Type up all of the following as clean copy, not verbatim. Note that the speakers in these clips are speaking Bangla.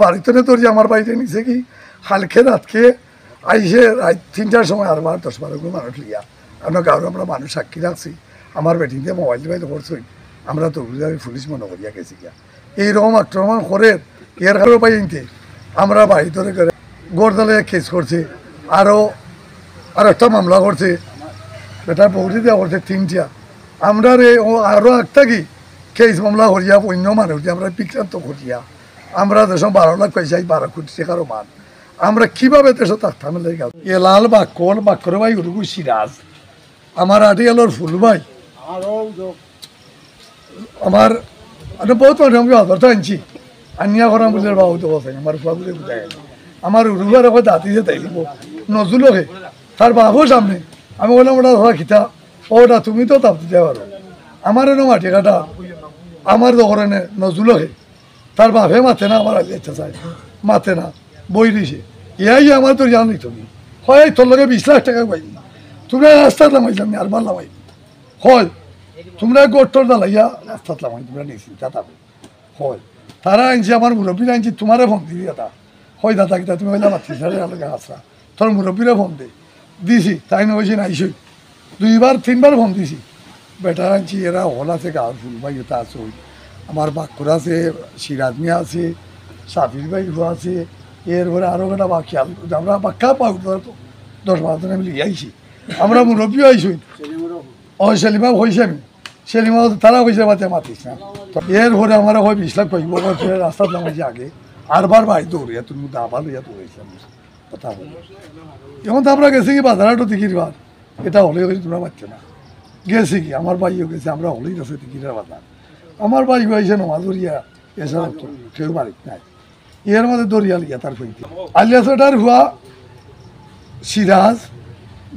বাড়িতে তোর যে আমার বাড়িতে নিছে কি হালকে রাতকে আইসে রাত 3টার সময় আর 10-12 মানুষ লিয়া আমরা গাঁর আমরা মানুষ সাক্ষী রাখছি আমার বেটিং দিয়ে মোবাইল টোবাইল করছই আমরা তো পুলিশ মনে করিয়া গেছি গিয়া এইরকম আক্রমণ করে এর কারো পাইতে আমরা বাড়ি ধরে করে গড়দলে কেস করছে আর একটা মামলা করছে এটা বহুটি দেওয়া করছে 3টা আমরা রে আরও একটা কি কেস মামলা করিয়া অন্য মানুষ আমরা বিক্রান্ত করিয়া আমরা দেশম 12 লাখ পয়সা 12 কোটি টাকারও মান আমরা কিভাবে দেশ থাকতাম এলাল বাক্কল বাক্কর ভাই উরুগু সিরাজ আমার আটিয়ালোর ফুল ভাই আমার বহুত মানুষ আদরটা আনছি আনিয়া করা বুঝলে বাবু তো বসে আমার ফুয়া বুঝে বুঝাই আমার উরুবার এখন দাঁতিছে তাই দিব নজুলকে তার বাবু সামনে আমি বললাম ওটা ধরা খিতা ওটা তুমি তো তাপ দিতে পারো আমার এনে মাটি কাটা আমার দোকানে নজুলকে তার বাপে মাথে না আমার আগে ইচ্ছা চাই মাথে না বই দিছে ইয়াই আমার তো জানি তুমি হয় তোর লগে 20 লাখ টাকা পাই তোমরা রাস্তাত লামাইলাম আর বার লামাই হয় তোমরা গোটর দালাইয়া রাস্তাত লামাই তোমরা নিশ্চিন্তা থাকো হয় তারা আনছি আমার মুরব্বীরা আনছি তোমারে ফোন দিবি দাদা হয় দাদা কিতা তুমি হইলাম আত্মীয় আসা তোর মুরব্বীরা ফোন দে দিছি তাই নইছি নাইছই 2বার 3বার ফোন দিছি বেটা আনছি এরা হল আছে গাঁর ফুল ভাই ওটা আছে আমার বাক্কুর আছে সিরাজ মিয়া আছে সাফির ভাই আছে এরপরে আরও একটা বাকি আমরা বাক্কা পাও 10-12 জন মিলে আইছি আমরা মুরব্বীও আইসই ও সেলিমা হয়েছে আমি সেলিমা তারা হয়েছে বাচ্চা মাতিস না এরপরে আমার হয় 20 লাখ পাইব রাস্তাত নামাইছি আগে আরবার বাড়ি দৌড়িয়া তুমি দাবা লইয়া দৌড়াইছিলাম কথা বলি এখন তো আমরা গেছি কি বাজারহাটও টিকির বার এটা হলে হয়েছে তোমরা পাচ্ছ না গেছি কি আমার বাইও গেছে আমরা হলেই গেছে টিকিটের বাজার আমার বাড়ি হয়েছে নমাজ দরিয়া এছাড়া কেউ বাড়িতে নাই এর মধ্যে দরিয়া লিয়া তার কইতে আলিয়াসটার হুয়া সিরাজ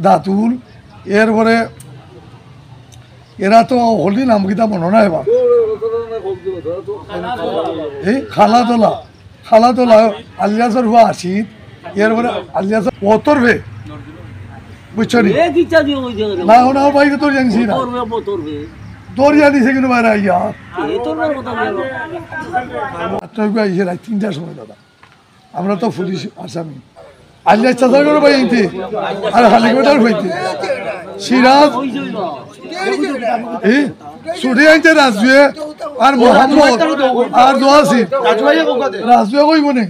দাতুল এরপরে এরা তো হলি নাম কিতা মনে নাই এবার এই খালাতলা আলিয়াসর হুয়া আসিত এরপরে আলিয়াসর অতর্বে বুঝছো নি না ওনাও বাইরে তোর জানিস না দরিয়া দিছে কিন্তু বাইরে আইয়া আইসে রাত 3টার সময় দাদা আমরা তো পুলিশ আসামি আলিয়া চাষা করে পাইতে আর হালিকোটার হইতে সিরাজ ছুটে আনতে রাজুয়ে আর মোহাম্মদ আর দোয়াসি রাজুয়ে কইব নে